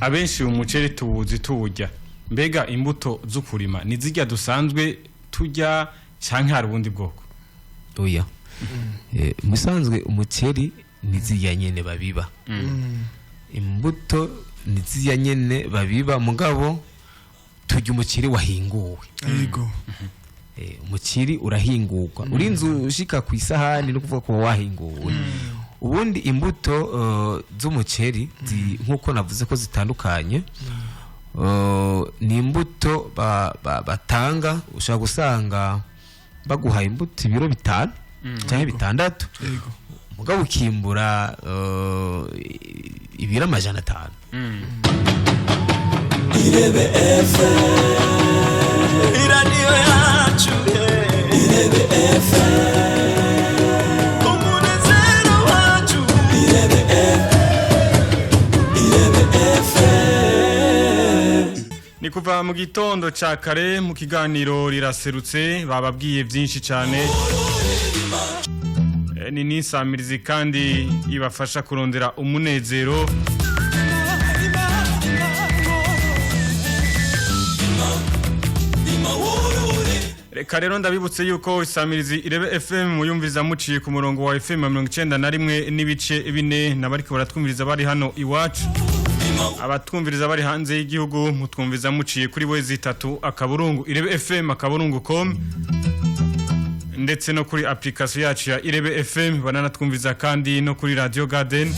abenshi umuceri tuwuzi tuwurya mbega imbuto z'ukurima nizirya dusanzwe turya canke hari ubundi bwoko oya musanzwe umuceri nizirya nyene babiba imbuto nizirya nyene babiba mugabo turya umuceri wahinguwe yego umuceri urahingurwa urinze ushika ku isahani no kuvuga ko wahinguwe ubundi imbuto z'umuceri nkuko navuze ko zitandukanye ni imbuto batanga ushaka gusanga baguha imbuto ibiro 5 cyangwa 6 yego mugabo ukimbura ibiro 500 Irebe FM iradiyo yacu Irebe FM umunezero wacu Irebe FM ni kuva mu gitondo ca kare mu kiganiro riraserutse bababwiye byinshi cyane ni nisamirizi kandi ibafasha kurondera umunezero reka rero ndabibutse yuko isamirizi Irebe FM muyumviza muciye ku murongo wa FM 91 n'ibice 4 nabariko baratwumviriza bari hano iwacu abatwumviriza bari hanze y'igihugu mutwumviza muciye kuri wezi 3 akaburungu Irebe FM akaburungu.com ndetse no kuri application yacu ya Irebe FM bananatwumviza kandi no kuri Radio Garden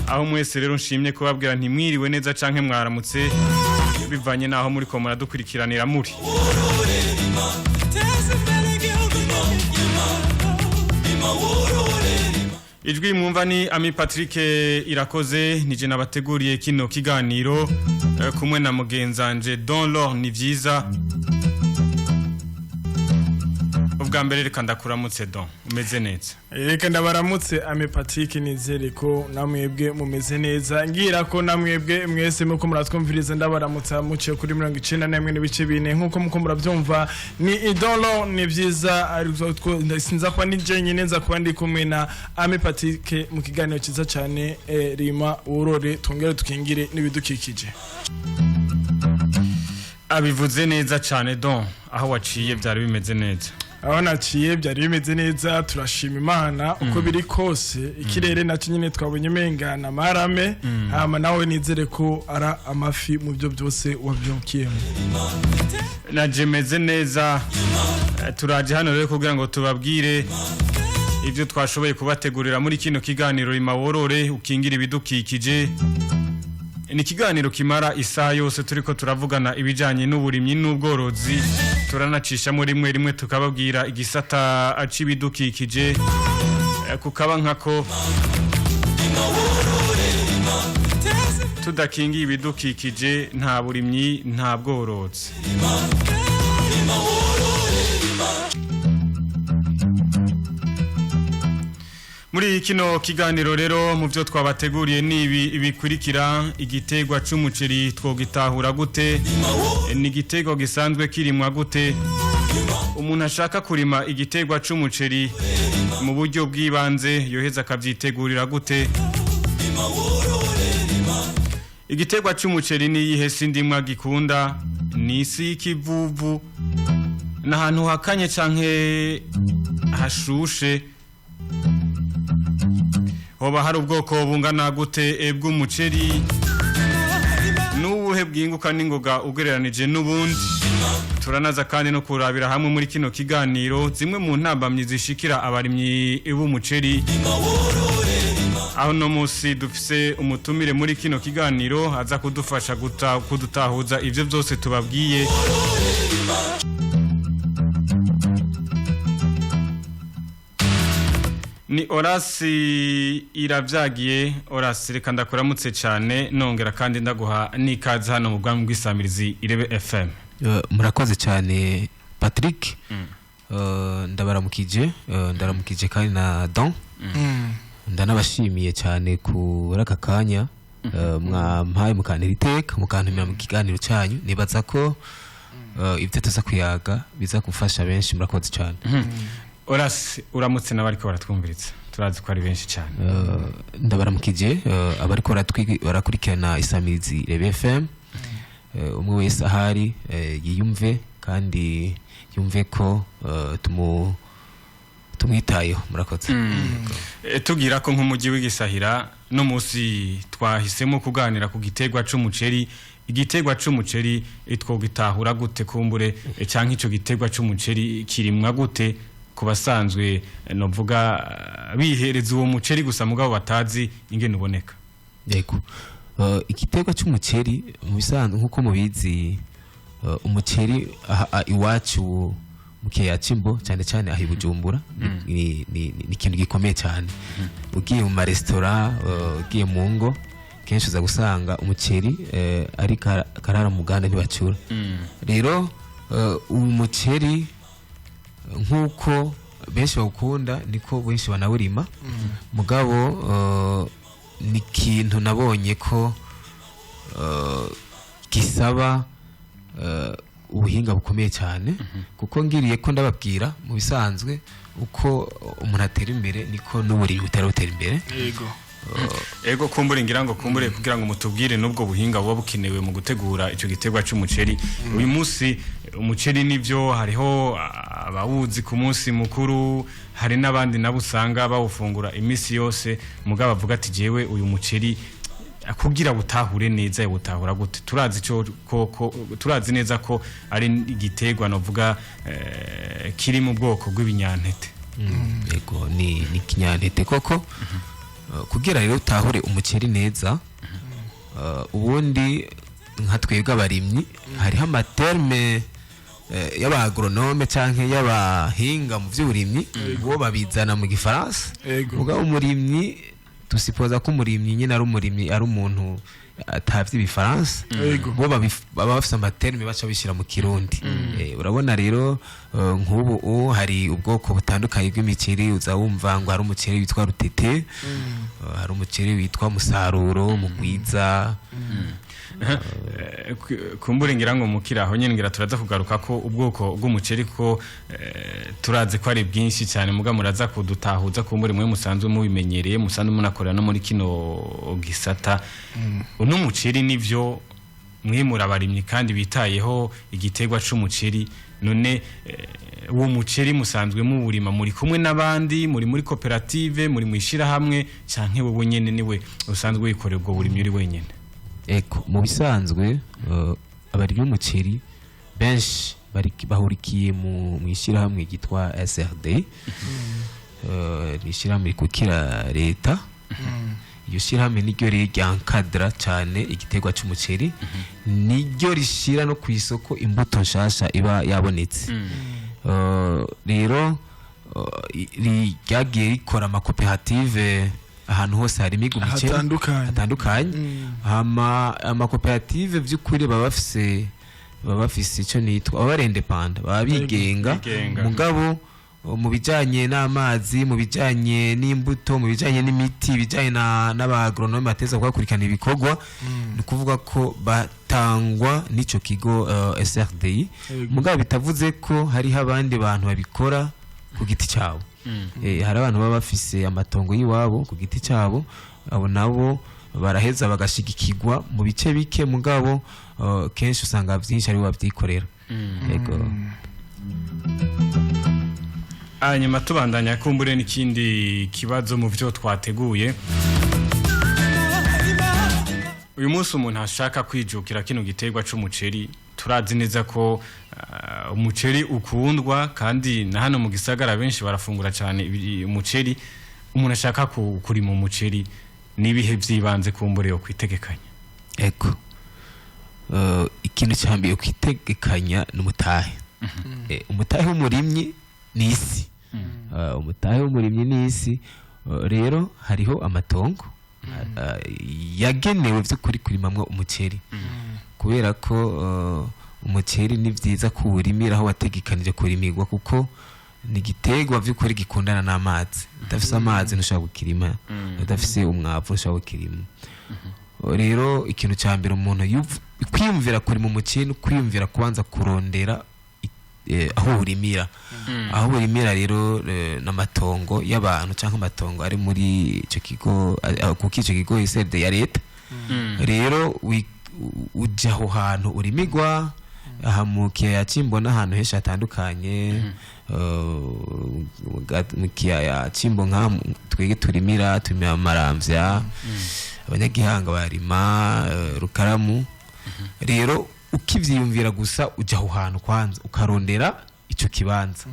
aho mwese rero nshimye kubabwira nti mwiriwe neza canke mwaramutse bivanye naho muri ko muradukurikiranira muri ijwi mwumva ni Ami Patrick Irakoze nije nabateguriye kino kiganiro kumwe na mugenzanje Don Lor ni vyiza ubwa mbere reka ndakuramutse Don umeze neza reka ndabaramutse Ami Patrick nizere ko namwebwe mumeze neza ngira ko namwebwe mwese muko muratwumviriza ndabaramutsa muciye kuri 91 n'ibice 4 nkuko muko murabyumva ni idolo ni vyiza ariko sinza kwa nije nyine nza kuba ndi kumwe na Ami Patrick mu kiganiro cyiza cyane rima urore tongere tukingire n'ibidukikije abivuze neza cyane Don aho waciye byari bimeze neza aho naciye byari bimeze neza turashima Imana uko biri kose ikirere nacyo nyine twabonye mengana marame hama nawe nizere ko ara amafi mu byo byose wabyokiyemo naje meze neza turaje hano rero kugira ngo tubabwire ibyo twashoboye kubategurira muri kino kiganiro imaworore ukingira ibidukikije ni kiganiro kimara isaha yose turiko turavugana ibijanye n'uburimyi n'ubworozi turanacisha muri rimwe tukababwira igisata acibidukikije kukaba nkako tudakingiye ibidukikije nta burimyi nta bworozi muri kino kiganiro rero mu byo twabateguriye nibi ibikurikira igitegwa c'umuceri twogitahura gute ni igitegwa gisanzwe kirimwa gute umuntu ashaka kurima igitegwa c'umuceri mu buryo bw'ibanze yoheza akavyitegurira gute igitegwa c'umuceri ni yihe sindimwa gikunda ni isi kivuvu n'ahantu hakanye canke hashushe hoba hari ubwoko bungana gute bw'umuceri n'ubuhe bwinguka n'ingoga ugereranije n'ubundi turanaza kandi no kurabira hamwe muri kino kiganiro zimwe mu ntambamyi zishikira abarimyi b'umuceri aho no musi dufise umutumire muri kino kiganiro aza kudufasha kudutahuza ivyo byose tubabwiye ni Orasi iravyagiye Orasi reka ndakuramutse cyane nongera kandi ndaguha nikaze hano mu bwami bw'isamirizi Irebe FM murakoze cyane Patrick ndabaramukije ndaramukije kandi na Don ndanabashimiye cyane kuri aka kanya mwampaye mukantira iteka mukantumira mu kiganiro cyanyu nibaza ko ibyo tuza kuyaga biza gufasha benshi murakoze cyane Orasi uramutse nabariko baratwumviritse turazi ko ari benshi cyane. Ndabaramukije abariko barakurikirana isamirizi Rebe FM, umwe wese ahari yiyumve kandi yumve ko tumwitayeho. Murakoze. Tugira ko nk'umujyi w'igisahira no musi twahisemo kuganira ku gitegwa c'umuceri. Igitegwa c'umuceri twogitahura gute kumbure canke ico gitegwa c'umuceri kirimwa gute kubasanzwe novuga bihereza uwo muceri gusa mugabo batazi ingene uboneka? Yego. Igitegwa c'umuceri mu bisanzwe nkuko mubizi, umuceri iwacu mukeya cimbo cyane cyane ahi Bujumbura ni ikintu gikomeye cyane. Ugiye mu restaurant, ugiye mu ngo, kenshi uza gusanga umuceri ari karara muganda ntibacura. Rero umuceri nkuko benshi bawukunda niko benshi banawurima, mugabo ni ikintu nabonye ko gisaba ubuhinga bukomeye cyane, kuko ngiriye ko ndababwira mu bisanzwe uko umuntu atera imbere niko n'uburimyi butarotera imbere. Ego kumbure ngira ngo kumbure kugira ngo mutubwire nubwo buhinga buba bukenewe mu gutegura ico gitegwa c'umuceri. Uyu munsi umuceri nivyo hariho abawuzi ku munsi mukuru, hari n'abandi nabo usanga bawufungura imisi yose, mugabo avuga ati jewe uyu muceri kugira butahure neza yabutahura gute? Turazi turazi neza ko ari igitegwa novuga kiri mu bwoko bw'ibinyantete. Yego ni kinyantete koko. Kugira rero utahure umuceri neza, ubundi nka twebwe abarimyi hariho amaterme y'abagronome canke y'abahinga mu vy'uburimyi bo babizana mu gifaransa. Mugabo umurimyi tusipoza ko umurimyi nyine ari umurimyi ari umuntu atavye ibifaransa, bo baba bafise amaterme baca bishira mu Kirundi. Urabona rero nk'ubu hari ubwoko butandukanye bw'imiceri, uza wumva ngo hari umuceri witwa Rutete, hari umuceri witwa Musaruro, Mugwiza. Kumbure ngira ngo mukiraho nyene ngira turaza kugaruka ko ubwoko bw'umuceri ko turaze ko ari bwinshi cyane, muga muraza kudutahuza kumbure mwe musanzwe mubimenyereye, musanzwe munakorera no muri kino gisata. Uno muceri nivyo mwimura abarimyi kandi bitayeho igitegwa c'umuceri. None uwo muceri musanzwe muburima muri kumwe n'abandi, muri koperative, muri mwishira hamwe canke wowe nyene niwe usanzwe wikorera ubwo burimyi uri wenyene? Eko mu bisanzwe abari b'umuceri benshi bahurikiye mu ishira hamwe gitwa SRD. Ishira hamwe kukira leta. Iyo shira hamwe niryo ryankadra cyane igitegwa c'umuceri, niryo rishira no kwisoko imbuto nshasha iba yabonetse. Rero ryagiye rikora amakoperative ahantu hose hari imigo miceri hatandukanye. Amakoperative vy'ukuri baba bafise ico nitwa abarende panda, baba bigenga, mugabo mu bijanye n'amazi, mu bijanye n'imbuto, mu bijanye n'imiti, bijanye n'abagronome bateza kubakurikirana ibikorwa, ni kuvuga ko batangwa n'ico kigo SRDI, mugabo bitavuze ko hari abandi bantu babikora ku giti cyabo. Hari abantu baba bafise amatongo y'iwabo ku giti cyabo, abo nabo baraheza bagashigikirwa mu bice bike, mugabo kenshi usanga byinshi ari babyikorera. Yego. Hanyuma tubandanya kumbure n'ikindi kibazo mu byo twateguye. Uyu munsi umuntu ashaka kwijukira kino gitegwa c'umuceri, turazi neza ko umuceri ukundwa kandi na hano mu gisagara benshi barafungura cyane umuceri. Umuntu ashaka kurima umuceri nibihe vyibanze kumbure yo kwitegekanya? Eko ikintu cyambiye kwitegekanya n'umutahe. Umutahe w'umurimyi n'isi. Umutahe w'umurimyi n'isi. Rero hariho amatongo yagenewe vy'ukuri kurimamwo umuceri, kubera ko umuceri ni vyiza kuwurimira aho wategekanije kurimirwa, kuko ni gitegwa vy'ukuri gikundana n'amazi. Udafise amazi ntushobora gukirima, udafise umwavu ntushobora gukirima. Rero ikintu cyambere umuntu kwiyumvira kurima umuceri, kwiyumvira kubanza kurondera aho urimira. aho burimira rero n'amatongo y'abantu cyangwa amatongo ari muri ico kigo kuko ico kigo iserde ya leta rero ujya aho hantu urimigwa aha mu kiyaya Cimbo n'ahantu henshi hatandukanye mu kiyaya Cimbo nka twege turimira Maramvya abanyagihanga barima Rukaramu rero ukivyiyumvira gusa ujya aho hantu kwanza ukarondera ico kibanza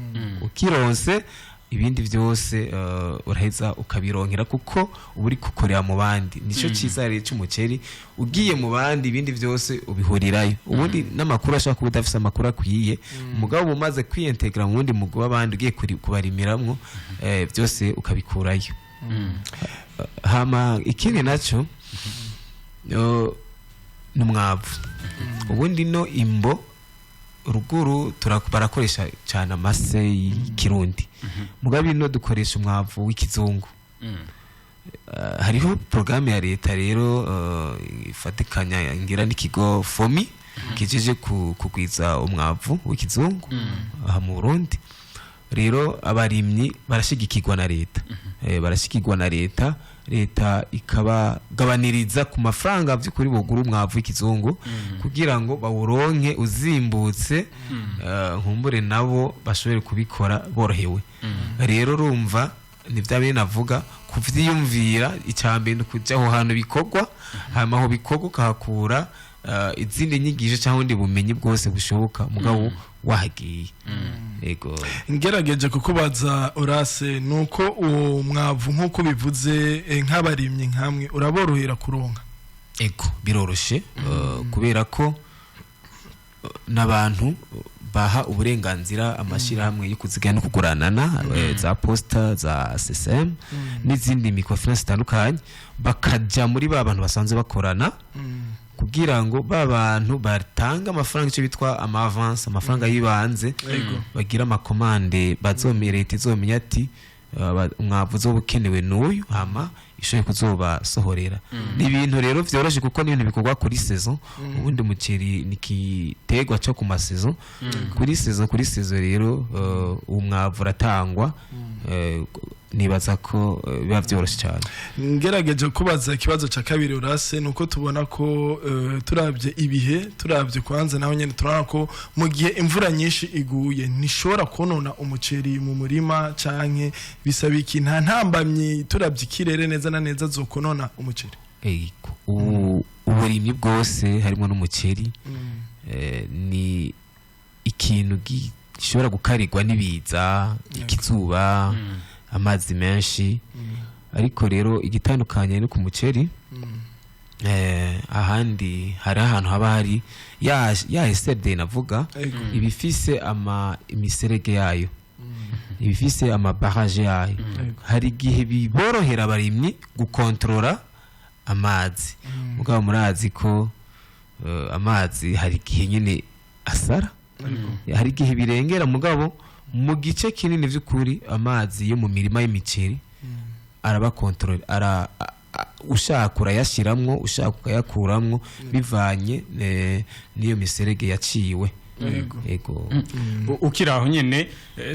ukironse ibindi byose uraheza ukabironkera kuko uburi kukorera mu bandi nico ciza rero cy'umuceri ugiye mu bandi ibindi byose ubihurirayo ubundi namakuru ashaka kuba udafise amakuru akwiye umugabo umaze kwiintegra mu wundi mugo w'abandi ugiye kubarimiramwo byose ukabikurayo hama ikindi naco n'umwavu ubundi no imbo ruguru barakoresha cyane amase y'ikirundi mugabe no dukoresha umwavu w'ikizungu hariho programme ya leta rero ifatikanya ngira n'ikigo FOMI kijeje kugwiza umwavu w'ikizungu aha mu Burundi rero abarimyi barashigikirwa na leta barashigikirwa na leta ikabagabaniriza ku mafaranga by'ukuri bugura umwavu w'ikizungu kugira ngo bawuronke uzimbutse nkumbure nabo bashobore kubikora borohewe rero urumva nivyo navuga kuvyiyumvira icambere kujya aho hantu bikorwa hama aho bikorwa ukahakura izindi nyigisho cyangwa undi bumenyi bwose bushoboka mugabo wahagiye ego ngerageje kukubaza Orase nuko uwo mwavu nkuko bivuze nk'abarimye nkamwe uraborohera kuronka ego biroroshe kubera ko n'abantu baha uburenganzira amashirahamwe yo kuzigana no kuguranana za posta za SSM n'izindi microfinance zitandukanye bakaja muri bantu basanzwe bakorana kugira ngo babantu batanga amafaranga cyo bitwa avance amafaranga yibanze bagira amakomande bazomerete izomenya ati umwavu zo bukenewe n'uyu hama ishoye kuzoba sohorera ni ibintu rero vyoroshye kuko ni ibintu bikorwa kuri saison ubundi muceri nikitegwa cyo ku masaison kuri saison rero umwavu ratangwa nibaza ko biba byoroshye cyane ngerageje kubaza ikibazo cya kabiri Orase nuko tubona ko turabye ibihe turabye kwanza naho nyene turana ko mu gihe imvura nyinshi iguye nishobora konona umuceri mu murima canke bisaba iki nta ntambamye turabye ikirere neza na neza zokonona umuceri uburimyi bwose harimo n'umuceri ni ikintu gishobora gukarirwa n'ibiza ikizuba amazi menshi ariko rero igitandukanye no ku muceri ahandi hari ahantu haba hari ya SRD navuga ibifise imiserege yayo ibifise barrage yayo hari gihe biborohera abarimyi gukontrola amazi mugabo murazi ko amazi hari gihe nyine asara hari gihe birengera mugabo mu gice kinini by'ukuri amazi yo mu mirima y'imiceri araba control ushaka urayashiramwo ushaka ukayakuramwo bivanye niyo miserege yaciwe ego ukiraho nyene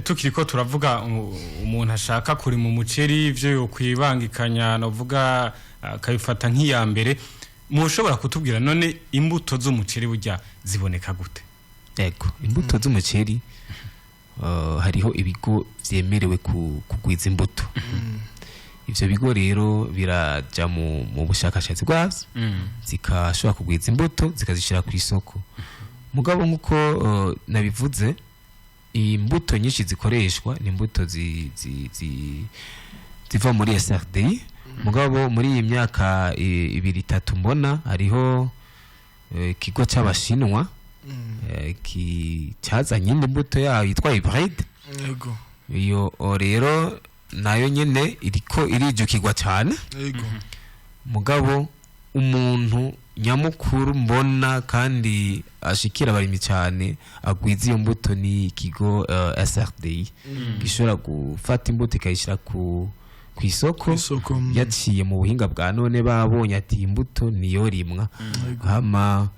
tukiriko turavuga umuntu ashaka kuri mu muceri ivyo yo kwibangikanya novuga akabifata nk'iya mbere mushobora kutubwira none imbuto z'umuceri burya ziboneka gute ego imbuto z'umuceri hariho ibigo vyemerewe kugwiza imbuto ivyo bigo rero biraja mu bushakashatsi bwavyo zikashobora kugwiza imbuto zikazishira ku isoko mugabo nkuko nabivuze imbuto nyinshi zikoreshwa ni imbuto ziva muri SRD mugabo muri iyi myaka 2-3 mbona hariho ikigo c'abashinwa cyazanye imbuto yayo yitwa hybride yego iyo rero nayo nyene iriko irijukirwa cyane yego mugabo umuntu nyamukuru mbona kandi ashikira abarimi cyane agwiza iyo mbuto ni ikigo SRD gishobora gufata imbuto ikayishira ku isoko yaciye mu buhinga bwa none babonye ati imbuto niyo rimwa hama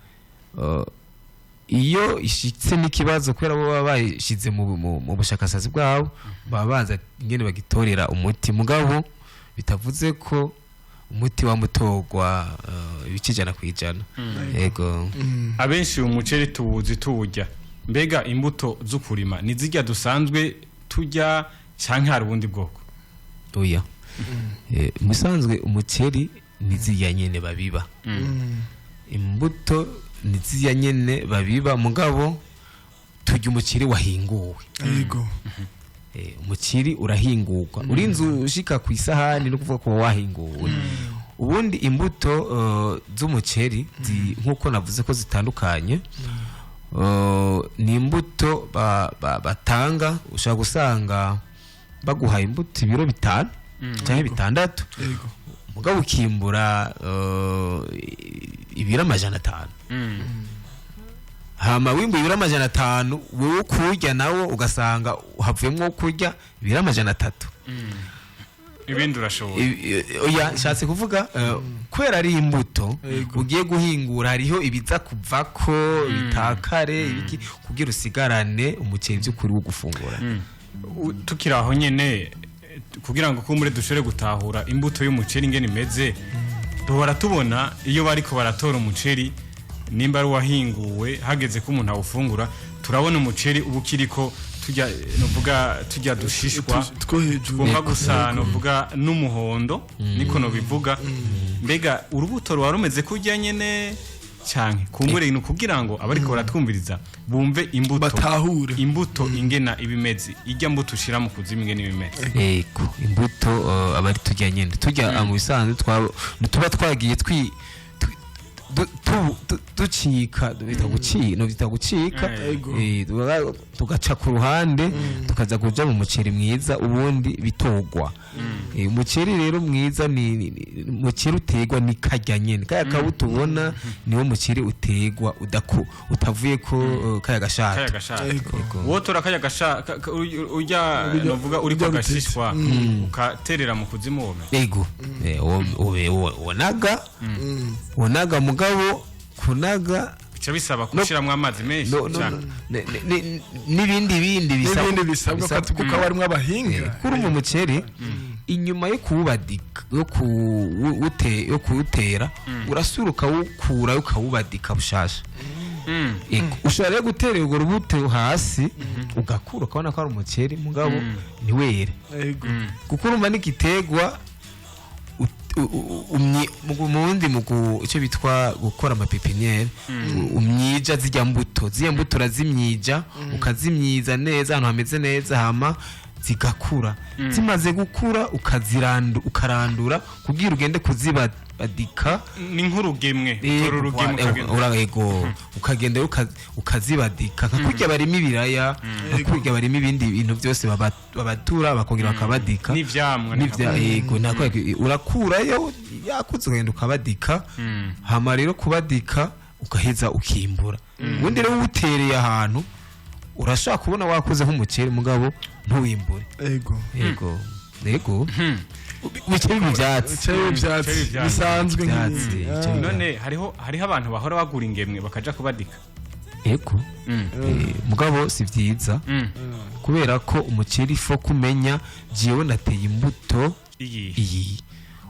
iyo ishitse n'ikibazo kubera bo baba bayishize mu bushakashatsi bwabo baba baza ingene bagitorera umuti mugabo bitavuze ko umuti wa mutogwa ibikijana kwijana yego abenshi umuceri tuwuzi tuwurya mbega imbuto z'ukurima nizijya dusanzwe tujya canke hari ubundi bwoko oya musanzwe umuceri nizijya nyene babiba imbuto nizijya nyene babiba mugabo turya umuceri wahinguwe yego umuceri urahingurwa urinze ushika ku isahani no kuvuga ko wahinguwe ubundi imbuto z'umuceri nkuko navuze ko zitandukanye ni imbuto batanga ushaka gusanga baguhaye imbuto ibiro 5 cyangwa 6 mugabo ukimbura ibiro 500 hama wimbu ibiro 500 wewe kurya nawo ugasanga havuyemo kurya ibiro 300 ibindi urashobora oya nshatse kuvuga kwera ari imbuto ugiye guhingura hariho ibiza kuvako bitakare ibiki kugira usigarane umuceri by'ukuri wo gufungura tukiraho nyene kugira ngo kumure dushore gutahura imbuto y'umuceri ingene imeze duhora tubona iyo bariko baratora umuceri nimba ari wahinguwe hageze ko umuntu awufungura turabona umuceri ubukiriko tujya dushishwa twumva gusa novuga n'umuhondo niko no bivuga mbega urubuto ruba rumeze kurya nyene cyane kumbure ni kugira ngo abariko baratwumviriza bumve imbuto batahure imbuto ingena ibimezi ijya mbuto ushira mu kuzimu ingena ibimezi yego imbuto abari tujya nyene tujya mu bisanzwe tuba twagiye ducika bita gucika tugaca ku ruhande tukaza kuja mu muceri mwiza ubundi bitogwa umuceri rero mwiza ni umuceri utegwa ni kajya nyene kaya kabuto ubona niwo muceri utegwa utavuye ko kaya gashata wotora kaya gashata ujya novuga uri ko gashishwa ukaterera mu kuzimu wome yego wonaga mugabo kunaga bica bisaba kushiramwe amazi menshi n'ibindi bisabwa kuko barimwe abahinga kuri mu muceri inyuma yo kuwubadika yo kuwutera urasuruka ukura ukawubadika bushasha ushobora gutera urwo rubuto hasi ugakura ukabona ko ari umuceri mugabo ntiwere kuko urumva n'igitegwa mundi icyo bitwa gukora amapepiniere umyija zijya mbuto urazimyija ukazimyiza neza ahantu hameze neza hama zigakura zimaze gukura ukarandura kugira ugende kuzibadika ni nk'urugemwe ukagenda ukazibadika kakurya barimo ibiraya kakurya barimo ibindi bintu byose babatura bakongera bakabadika n'ivyamwa yego nako urakurayo yakuze ugenda ukabadika hama rero kubadika ugaheza ukimbura ubundi rero utereye ahantu urashaka kubona wakuze nk'umuceri mugabo ntuwimbure yego bikiri mu byatsi bisanzwe none hariho abantu bahora bagura ingemwe bakaja kubadika yego mugabo si byiza kubera ko umuceri fo kumenya jewe nateye imbuto iyi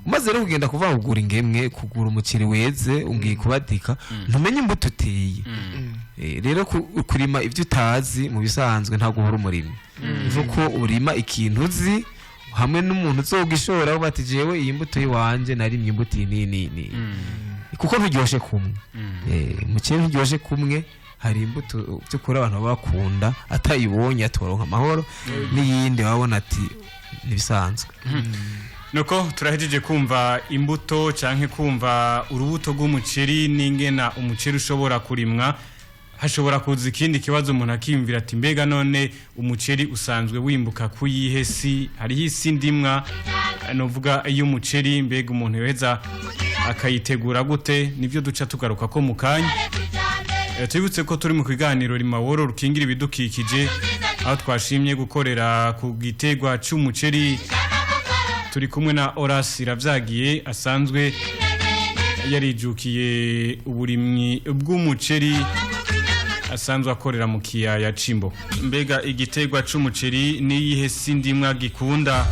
umaze rero kugenda kuva kugura ingemwe kugura umuceri weze ungiye kubadika ntumenye imbuto uteye rero kurima ibyo utazi mu bisanzwe ntabwo uhora umurimo uko urima ikintu uzi hamwe n'umuntu uzogishora bati jewe iyi mbuto yiwanje narimye imbuto nini kuko nturyoshe kumwe umuceri nturyoshe kumwe hari imbuto by'ukuri abantu bakunda atayibonye atoronka amahoro n'iyindi babona ati nibisanzwe nuko turahejeje kumva imbuto canke kumva urubuto rw'umuceri n'ingena umuceri ushobora kurimwa hashobora kuza ikindi kibazo umuntu akimvira ati mbega none umuceri usanzwe wimbuka kuyihe si hariho isi ndimwa novuga iyo umuceri mbega umuntu yoheza akayitegura gute nivyo duca tugaruka ko mukanya tubutse ko turi mu kiganiro rimaworo rukingira ibidukikije aho twashimye gukorera ku gitegwa cy'umuceri turi kumwe na Horace Ravyagiye asanzwe yarijukiye uburimyi bw'umuceri asanzwe akorera mu kiyaya Cimbo. Mbega igitegwa c'umuceri ni yihe sindimwa gikunda?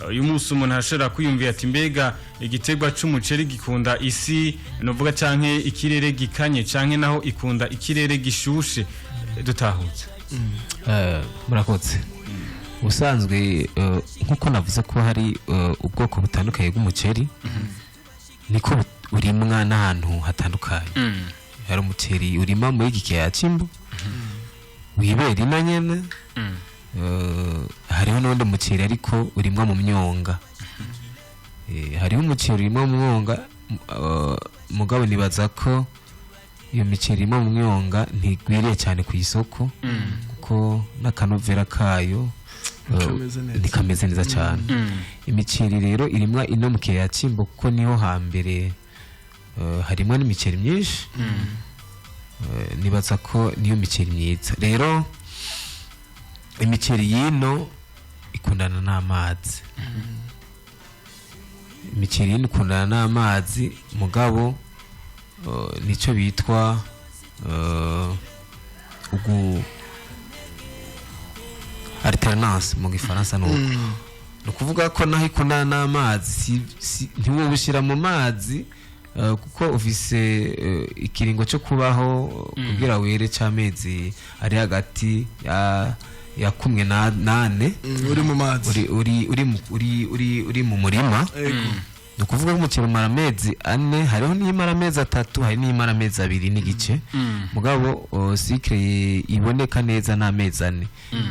Uyu munsi umuntu ashobora kwiyumvira ati mbega igitegwa c'umuceri gikunda isi novuga canke ikirere gikanye canke naho ikunda ikirere gishushe dutahutse. Murakoze. Usanzwe nkuko navuze ko hari ubwoko butandukanye bw'umuceri niko urimwa n'ahantu hatandukanye. Hari umuceri urima muri iki kiyaya Cimbo wibera ino nyene. Hariho n'undi muceri ariko urimwa mu myonga. Hariho umuceri urimwa mu myonga mugabo nibaza ko iyo miceri irimo mu myonga ntigwiriye cyane ku isoko kuko n'akanovera kayo ntikameze neza cyane. Imiceri rero irimwa ino mu kiyaya Cimbo kuko niho hambere harimo n'imiceri myinshi. Nibaza ko niyo miceri myiza. Rero imiceri yino ikundana n'amazi. Imiceri yino ikundana n'amazi mugabo nico bitwa alternance mu gifaransa no kuvuga ko naho ikundana n'amazi ntiwo bushira mu mazi kuko ufise ikiringo cyo kubaho kugira were cy'amezi ari hagati ya kumwe nane uri mu mazi uri mu murima. No kuvuga ko umuceri umara amezi 4, hariho n'imara amezi 3, hari n'imara amezi 2 n'igice mugabo cycle iboneka neza n'amezi 4.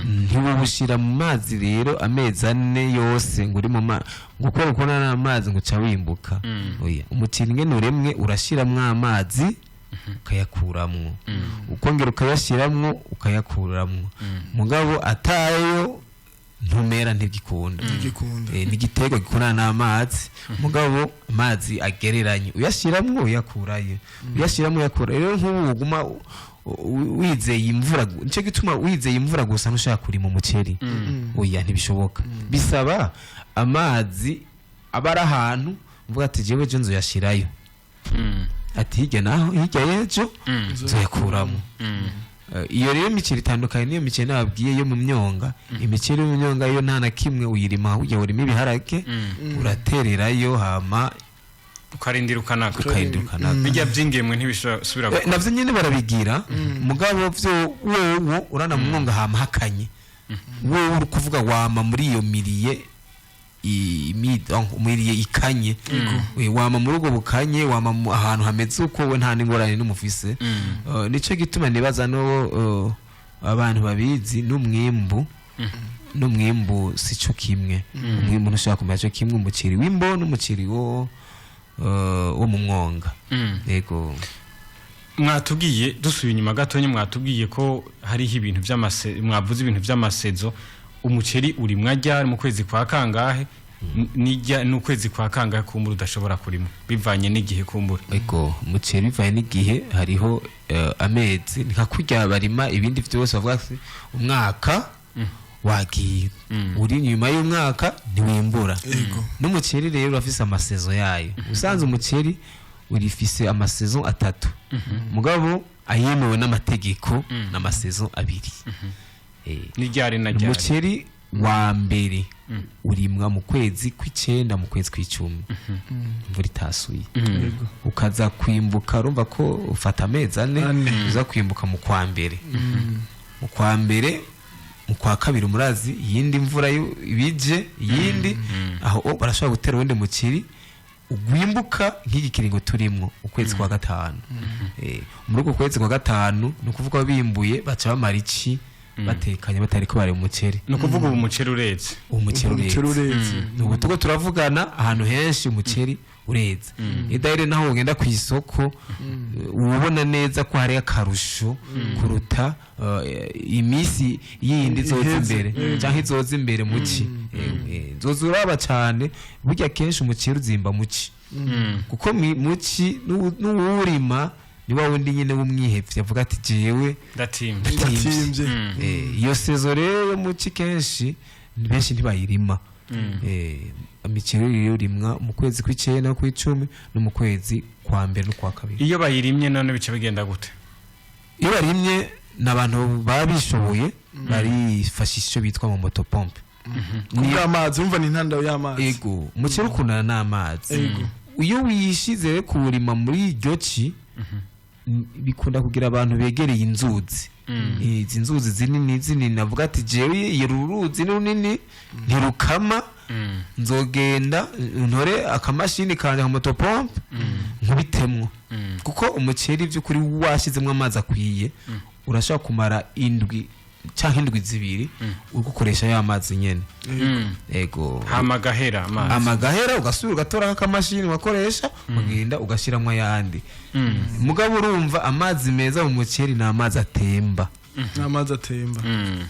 Ntiwo bushira mu mazi rero amezi 4 yose ngo uri mu gukora ukona n'amazi ngo cawimbuka. Oya umuceri ngene uremwe urashiramwe amazi ukayakuramwo ukongera ukayashiramwo ukayakuramwo mugabo atayo ntumera ntigikunda. Nigitego gikunda n'amazi mugabo amazi agereranye uyashiramwo uyakurayo uyashiramwo yakura. Rero nk'ubuguma wizeye imvura nico gituma wizeye imvura gusa ntushaka kuri mu muceri. Oya ntibishoboka bisaba amazi abara ahantu mvuga ati jewe je nzo yashirayo ati hirya naho hirya yejo nzoyakuramo. Iyo rero imiceri itandukanye niyo miceri nababwiye yo mu myonga. Imiceri yo mu myonga yo nta na kimwe uyirima ujya urima ibiharage uratererayo hama ukarindira ukanaga bijya byingemwe ntibisubira navyo nyene barabigira mugabo vyo wowe urana mu mwonga hama hakanye wowe uri kuvuga wama muri iyo miriye umiriye ikanye wama muri ubwo bukanye wama ahantu hameze uko we nta n'ingorane n'umufise. Nico gituma nibaza no abantu babizi n'umwimbu sico kimwe. Umwimbu ntushaka kumenya cyo kimwe umuceri w'imbo n'umuceri wo mu mwonga. Yego mwatubwiye dusubiye inyuma gatonye mwatubwiye ko hariho ibintu mwavuze ibintu by'amasezo. Umuceri uri mwajya mu kwezi kwa kangahe nijya n'ukwezi kwa kangahe kumbura udashobora kurima bivanye n'igihe kumbura? Ego umuceri bivanye n'igihe hariho amezi nka kurya barima ibindi byose bavuga umwaka wagiye uri nyuma y'umwaka ntiwimbura. N'umuceri rero urafise amasezo yayo. Usanze umuceri urifise amasezo 3 mugabo ayemewe n'amategeko n'amasezo 2. Nijyari na umuceri wa mbere urimwa mu kwezi kw'icenda mu kwezi kw'icumi imvura itasuye ukaza kwimbuka urumva ko ufata amezi 4 uza kwimbuka mu kwa mbere mu kwa kabiri umurazi yindi mvura ibije yindi aho barashobora gutera uwundi muceri ugwimbuka nk'iki kiringo turimwo ukwezi kwa gatanu. Muri uko kwezi kwa gatanu no kuvuga bimbuye baca bamara iki batekanye batariko bari umuceri. No kuvuga ubu umuceri uretse. Umuceri uretse. Nuko tuko turavugana ahantu henshi umuceri uretse. Idaire naho ugenda ku isoko ubona neza ko hari akarusho kuruta imisi yindi zoza imbere canke zoza imbere muci. Zozuraba cyane burya kenshi umuceri uzimba muci. Kuko muci n'uwurima ni wa wundi nyine w'umwihevye avuga ati jewe ndatimvye. Iyo sezo rero muci kenshi benshi ntibayirima. Imiceri rero rimwa mu kwezi kw'icenda no kw'icumi no mu kwezi kwa mbere no kwa kabiri. Iyo bayirimye none bice bigenda gute? iyo barimye n'abantu babishoboye barifashisha icyo bitwa mu motopompe kugira amazi umva ni intandaro y'amazi ego umuceri ukundana n'amazi iyo wishize kuwurima muri iryo ci bikunda kugira abantu begereye inzuzi izi nzuzi zinini navuga ati jewe iyo ruruzi runini ntirukama nzogenda ntore akamashini kanje ka motopompe nkubitemwo kuko umuceri by'ukuri washizemwe amazi akwiye urashaka kumara indwi canke indwi zibiri ugukoresha ya mazi nyene ego hamagahera amazi amagahera ugasubira ugatora akamashini wakoresha ugenda ugashiramwe yandi mugabo urumva amazi meza mu muceri na amazi atemba amazi atemba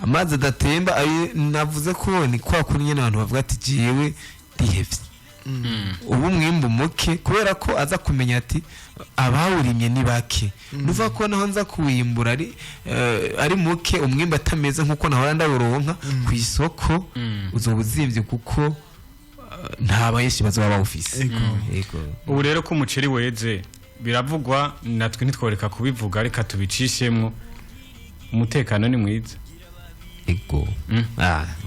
amazi adatemba ayi navuze ko ni kwa kuri nyene abantu bavuga ati jewe dihevye ubu mwimbu muke kubera ko aza kumenya ati abawurimye ni bake nuva ko naho nza kuwimbura ari muke umwimbu atameze nkuko nahora ndawuronka ku isoko uzobuzimvye kuko nta bayeshi bazoba bawufise ego ubu rero ko umuceri weze biravugwa natwe ntitworeka kubivuga reka tubicishemwo umutekano ni mwiza ego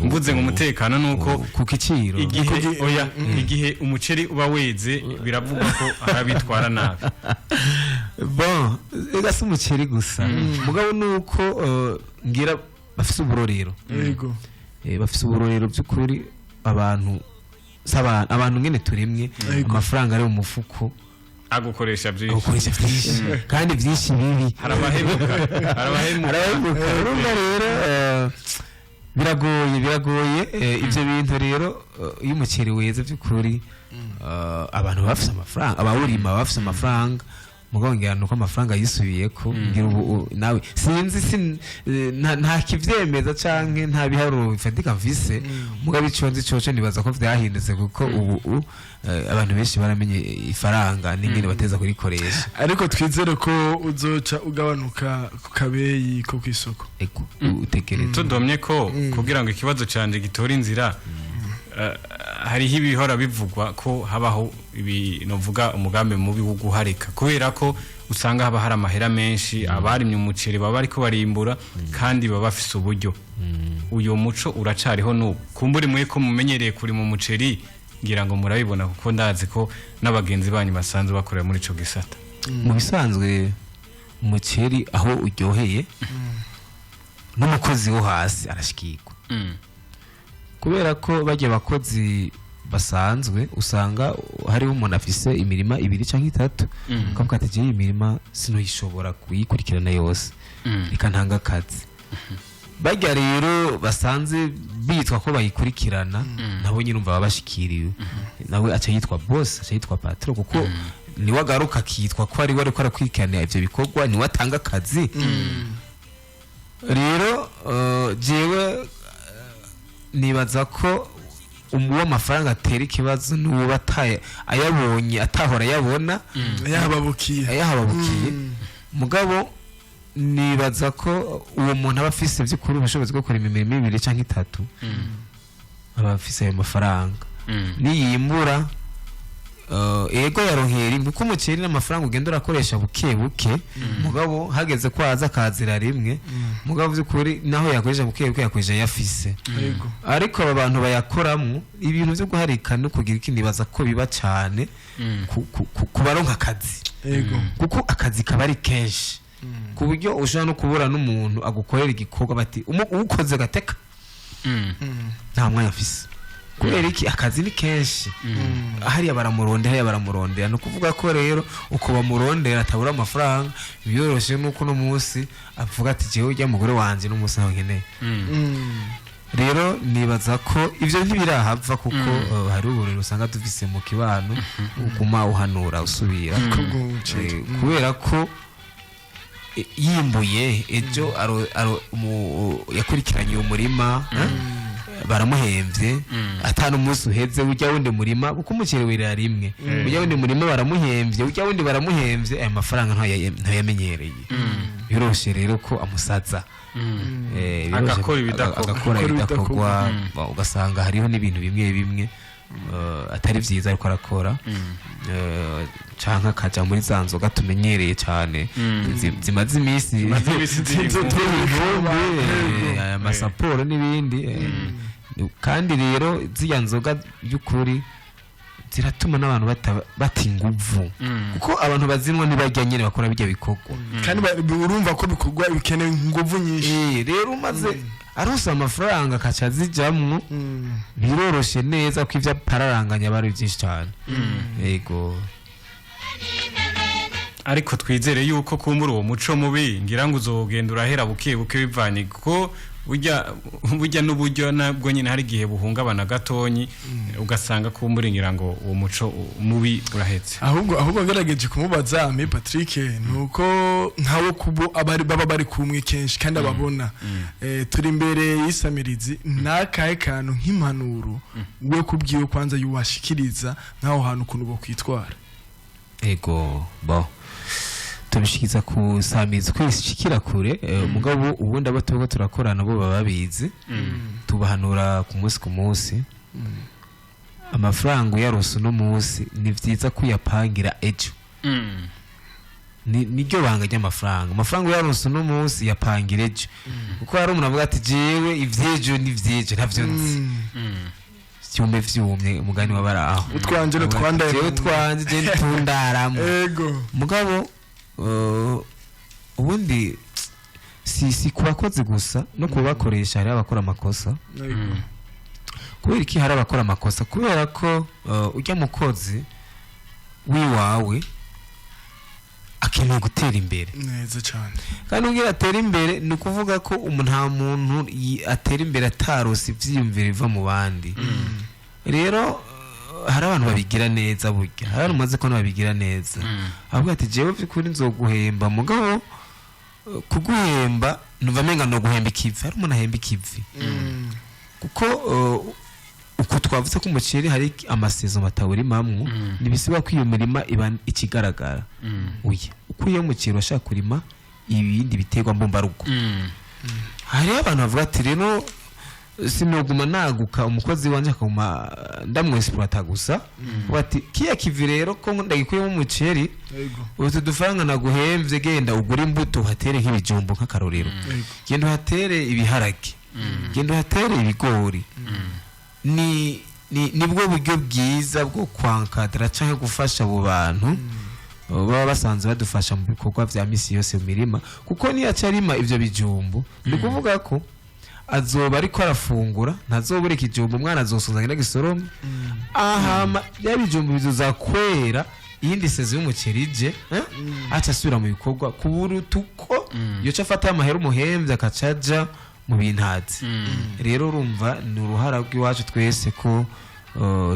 mvuze ngo umutekano nuko ku kiciro igihe umuceri uba weze biravugwa ko arabitwara nabi bon egasa umuceri gusa mugabo nuko ngira bafise uburorero ego bafise uburorero by'ukuri abantu ngene turimwe amafaranga ari mu mufuko agukoresha byinshi kandi byinshi bibi harabahemuka urumva rero biragoye ibyo bintu rero iyo umuceri weze by'ukuri abantu bafise amafaranga abawurima bafise amafaranga mugongera nuko amafaranga yisubiyeko ngira ubu nawe sinzi nta kivyemeza canke nta biharuro bifatika mfise mugabo iconzi coco nibaza ko vyahindutse kuko ubu abantu benshi baramenye ifaranga n'ingene bateza kurikoresha ariko twizere ko uzoca ugabanuka ku kabeyi ko kwisoko eko utekereza tudomye ko kugira ngo ikibazo canje gitora inzira hariho ibihora bivugwa ko habaho ibi novuga umugambi mubi wo guharika kubera ko usanga haba hari amahera menshi abarimye umuceri baba ariko barimbura kandi baba bafise uburyo uyo muco uracariho n'ubu kumburi mwe ko mumenyereye kuri mu muceri ngira ngo murabibona kuko ndazi ko n'abagenzi banyu basanzwe bakorera muri ico gisata mu bisanzwe umuceri aho uryoheye n'umukozi wo hasi arashikirwa kubera ko bajya bakozi basanzwe usanga hariho umuntu afise imirima 2 canke 3 kavuga ati je imirima sinoyishobora kuyikurikirana yose ikantanga akazi bajya rero basanze bitwa ko bayikurikirana nabo nyine umva babashikiriwe nawe aca yitwa boss aca yitwa patron kuko ni wagaruka kitwa ko ari wari ko arakwikana ivyo bikorwa ni watanga akazi rero jewe nibaza ko umuwa amafaranga atera ikibazo n'uwo bataye ayabonye atahora yabona yahababukiye mugabo nibaza ko uwo muntu aba afise by'ukuri ubushobozi bwo kurima imirimo 2 canke 3 aba afise ayo mafaranga niyimbura ego yaronkera kuko umuceri n'amafaranga ugenda urakoresha buke mugabo hageze ko aza kazira rimwe mugabo by'ukuri naho yakoresha buke yakoresha yafise ariko aba bantu bayakoramo ibintu byo guharika no kugira ikindi baza ko biba cyane kubaronka akazi kuko akazi kaba ari kenshi ku buryo ushobora no kubura n'umuntu agukorera igikorwa bati ukoze gateka nta mwanya afise kubera iki akazi ni kenshi hariya baramurondera no kuvuga ko rero uko bamurondera atabura amafaranga biyoroshe nuko no munsi avuga ati jewe ujya mugore wanje n'umunsi nawe nkeneye rero nibaza ko ivyo ntibirahava kuko hari uburero usanga dufise mu kibano uguma uhanura usubira kubera ko yimbuye ejo yakurikiranye umurima baramuhemvye atanu umunsi uheze ujya wundi murima kuko umuceri wera rimwe ujya wundi murima baramuhemvye ujya wundi baramuhemvye aya mafaranga ntayamenyereye biroshe rero ko amusaza agakora ibidakorwa ugasanga hariho n'ibintu bimwe atari vyiza ariko arakora canke akaja muri za nzoga tumenyereye cane zimaze imisi aya masaporo n'ibindi kandi rero ziya nzoga y'ukuri ziratuma n'abantu bata inguvu kuko abantu bazinwa ntibajya nyine bakora bijya bikorwa kandi urumva ko bikorwa bikeneye inguvu nyinshi rero umaze arose amafaranga akaca zijamwo biroroshe neza ko ivyo pararanganya bari byinshi cyane yego ariko twizere yuko kumbura uwo muco mubi ngira ngo uzogenda urahera buke buke bivanye kuko burya n'uburyo nabwo nyine hari igihe buhungabana gatonyi ugasanga kumbura ngira ngo uwo muco mubi urahetse ahubwo ngerageje kumubaza me Patrick nuko nkawo kubo baba bari kumwe kenshi kandi ababona turi imbere y'isamirizi nakaye kantu nk'impanuro we kubwiye kwanza yuwashikiriza nkaho hantu kuno bo kwitwara ego bo tubishikiza kusamiza kwishikira kure mugabo ubundi abatogo turakorana bo bababizi tubahanura ku munsi amafaranga yarose no munsi ni vyiza kuyapangira ejo niryo banga ry'amafaranga yarose no munsi yapangira ejo kuko hari umuntu avuga ati jewe ivyejo n'ivyejo ntavyo nzi vyumye umugani wabaraho utwanje no twandaye jewe twanje je ntundaramo ego mugabo ubundi si kubakoze gusa no kubakoresha hari abakora amakosa kubera iki hari abakora amakosa kubera ko ujya mukozi wiwawe akeneye gutera imbere neza cyane kandi ubwira atera imbere ni ukuvuga ko nta muntu atera imbere atarose ivyiyumviro biva mu bandi rero hari abantu babigira neza burya hari abantu maze ko babigira neza avuga ati jewe by'ukuri nzoguhemba mugabo kuguhemba numva menga no guhemba ikivi hari umuntu ahemba ikivi kuko uko twavuze ko umuceri hari amasezo mataburi mamwe nibisiba ko iyo mirima iba ikigaragara uye uko iyo muceri washaka kurima ibindi biterwa mbumbarugo hari abantu bavuga ati rero sinoguma naguka umukozi wanje akuma ndamwesplata gusa bati kiya kivi rero ko ndagikuye mu muceri utu dufaranga naguhemvye genda ugura imbuto hatere nk'ibijumbo nk'akarorero genda hatere ibiharage genda hatere ibigori nibwo buryo bwiza bwo kwankadra canke gufasha abo bantu baba basanze badufasha mu bikorwa vya misi yose mu mirima kuko niyo acarima ivyo bijumbo ni kuvuga ko azoba ariko arafungura ntazobura ikijumbo umwana azosuzanya n'gisorome ahama bya bijumbo bizoza kwera iyindi sezo y'umuceri je aca asubira mu bikorwa kuburutuko yo cafata amahera umuhemvye akacaja mu bintazi rero urumva ni uruhara rw'iwacu twese ko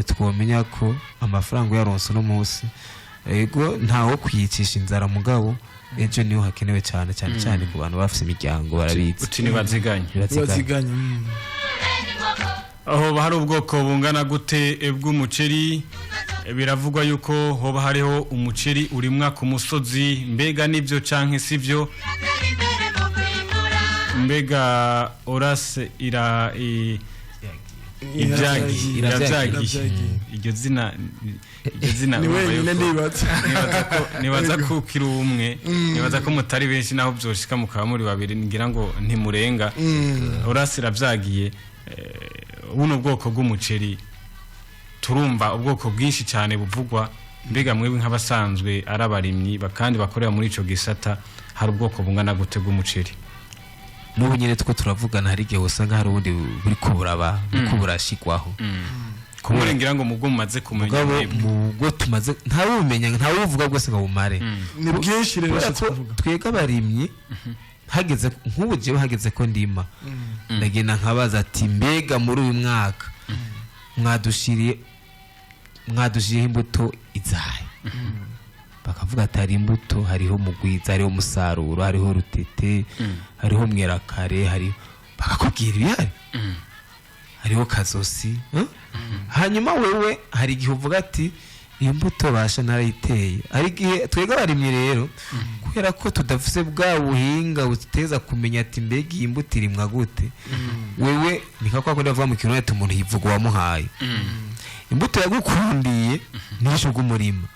twomenya ko amafaranga yaronse no munsi ego ntawo kwiyicisha inzara mugabo ejo niho hakenewe cyane ku bantu bafite imiryango barabitse uti nibaziganye aho hari ubwoko bungana gute bw'umuceri biravugwa yuko hoba hariho umuceri urimwa ku musozi mbega nivyo canke sivyo mbega orase ivyagi iryo zina ni wenyine nibaza ko ukiri umwe nibaza ko mutari benshi naho byoshika mukaba muri babiri ngira ngo ntimurenga orase iravyagiye buno bwoko bw'umuceri turumva ubwoko bwinshi cyane buvugwa mbega mwebwe nk'abasanzwe arabarimyi kandi bakorera muri ico gisata hari ubwoko bungana gute bw'umuceri n'ubu nyine two turavugana hari igihe usanga hari ubundi buri kuburashigwaho kumurengira ngo mubwo mumaze kumenya mubwo tumaze ntawumenya ntawuvuga bwose ngo bumare ni bwinshi rero twega barimye hageze nk'ubu jewe hageze ko ndima ndagenda nkabaza ati mbega muri uyu mwaka mwadushiriye imbuto izahe bakavuga ati hari imbuto hariho mugwiza hariho musaruro hariho rutete hariho mwerakare hariho bakakubwira ibihari hariho kazosi hanyuma wewe hari igihe uvuga ati iyo mbuto basha narayiteye hari igihe twega barimye rero kubera ko tudafise bwa buhinga buteza kumenya ati mbega iyi mbuto irimwa gute wewe nikakwa ko ndavuga mu kintu umuntu yivuga wamuhaye imbuto yagukundiye ntishuga umurima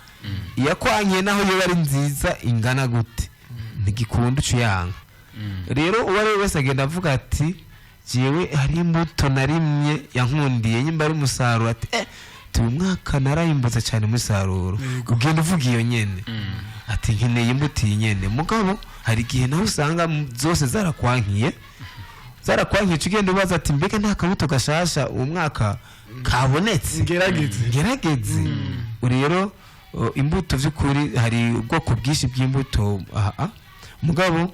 iyakwankiye naho yo ari nziza ingana gute ntigikunda ucuyanga rero uwo ari we wese agenda avuga ati jewe hari imbuto narimye yankundiye nyimba ari umusaruro ati tuyu mwaka narayimbutse cyane umusaruro ugenda uvuga iyo nyene ati nkeneye imbuto iyi nyene mugabo hari igihe nawe usanga zose zarakwankiye ugenda ubaza ati mbega nta kabuto gashasha uwo mwaka kabonetse ngerageze rero imbuto vy'ukuri hari ubwoko bwinshi bw'imbuto mugabo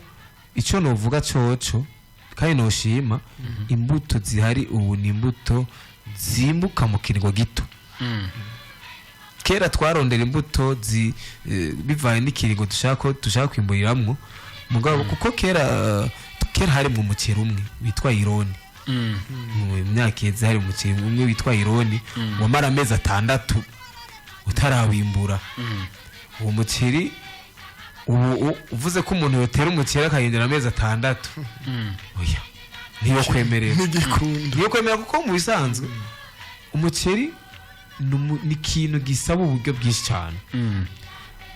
icyo novuga coco kandi noshima imbuto zihari ubu ni imbuto zimbuka mu kiringo gito kera twarondera imbuto bivaye n'ikiringo dushaka kwimburiramwo mugabo kuko kera hari mu muceri umwe witwa ironi mu myaka iheze hari umuceri umwe witwa ironi wamara amezi 6 utarawimbura uwo muceri ubu uvuze ko umuntu yotera umuceri akayendera amezi 6 oya niyo kwemerera niyo kwemerera kuko mu bisanzwe umuceri ni ikintu gisaba uburyo bwinshi cyane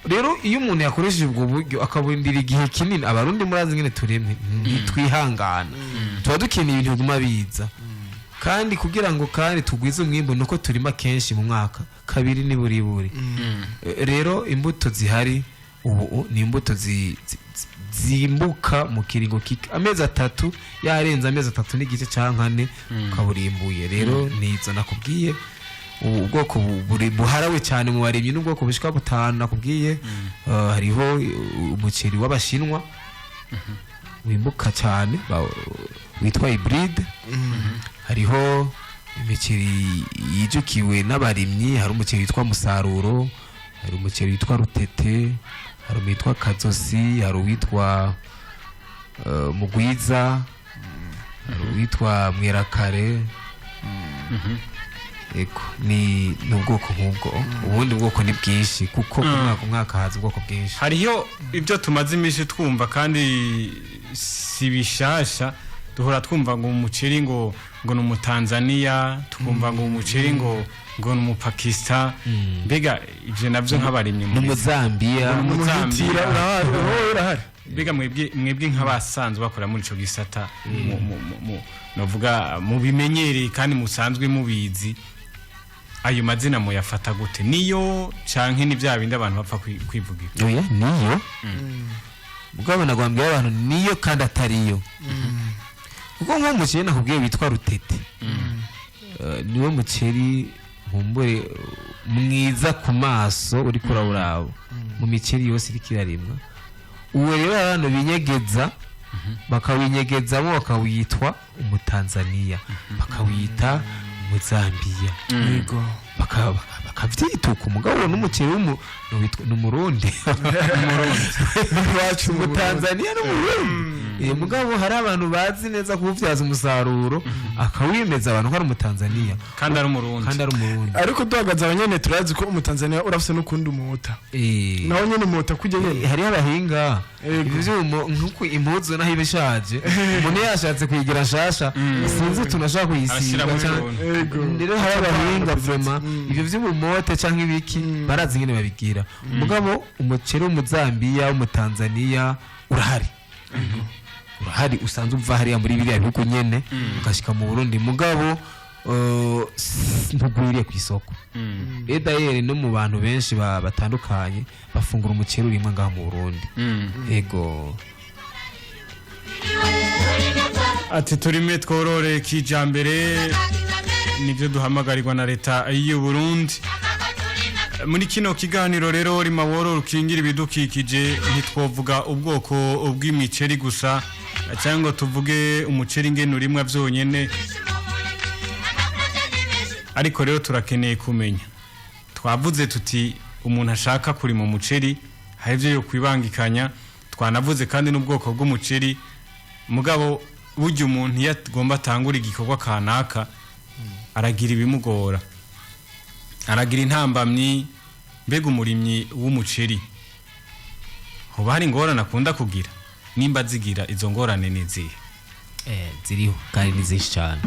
rero iyo umuntu yakoresheje ubwo buryo akabundira igihe kinini abarundi murazi ngene turemwe ntitwihangana tuba dukeneye ibintu biguma biza kandi kugira ngo kandi tugwize umwimbo nuko turima kenshi mu mwaka kabiri ni buri rero imbuto zihari ubu ni imbuto zimbuka mu kiringo amezi 3 yarenze amezi 3 n'igice canke 4 kaburimbuye rero nizo nakubwiye ubwoko buharawe cyane mu barimyi n'ubwoko bushika 5 nakubwiye hariho umuceri w'abashinwa wimbuka cyane witwa hybride hariho imiceri yijukiwe n'abarimyi hari umuceri witwa musaruro hari umuceri witwa rutete hari uwitwa kazosi hari uwitwa mugwiza hari uwitwa mwerakare eko ni ubwoko nk'ubwo ubundi bwoko ni bwinshi kuko ku mwaka haza ubwoko bwinshi hariyo ibyo tumaze iminsi twumva kandi si bishasha duhora twumva ngo umuceri ngo ni umutanzania twumva ngo umuceri ngo ni umupakistan mbega ibyo nabyo nk'abarimyi mu Zambia urahari mbega mwebwe nk'abasanzwe bakora muri ico gisata novuga mu bimenyereye kandi musanzwe mubizi ayo mazina muyafata gute niyo canke ni bya bindi abantu bapfa kwivugira oya niyo mugabo nagwambye abantu niyo kandi atariyo kuko nko muceri nakubwiye witwa rutete niwe muceri nkumbure mwiza ku maso uri kurawurabo mu miceri yose iri kirarimwa uwo rero abantu binyegeza bakawinyegezamo bakawitwa umutanzania bakawita umuzambiya yego bakavyituka umugabo n'umuceri n'umurundi wacu umutanzania n'umurundi mugabo hari abantu bazi neza kubuvyaza umusaruro akawimeza abantu ko ari umutanzania kandi ari umurundi ariko duhagaze abanyene turazi ko umutanzania urafise n'ukundi umuta naho nyene umuta kujye nyene hari abahinga ivyo nkuko impuzu naho ibishaje umuntu yashatse kuyigira shasha sinzi tunashaka kuyisiga rero hari abahinga vraiment ivyo vy'ubumote canke ibiki barazi nyene babigira mugabo umuceri w'umuzambiya w'umutanzania urahari usanzwe uva hariya muri biriya bihugu nyene ugashika mu Burundi mugabo ntugwiriye ku isoko edayere no mu bantu benshi batandukanye bafungura umuceri urimwe ngaha mu Burundi ego ati turime tworore kijambere nivyo duhamagarirwa na leta y'u Burundi muri kino kiganiro rero rima woro rukingira ibidukikije ntitwovuga ubwoko bw'imiceri gusa cyangwa tuvuge umuceri ngene urimwe vyonyene ariko rero turakeneye kumenya twavuze tuti umuntu ashaka kuri mu muceri hari ivyo yo kwibangikanya twanavuze kandi n'ubwoko bw'umuceri mugabo burya umuntu yagomba tangura igikorwa kanaka aragira ibimugora aragira intambamyi mbega umurimyi w'umuceri hoba hari ingorane akunda kugira nimba zigira izo ngorane nizihe ziriho kandi nizishi cyane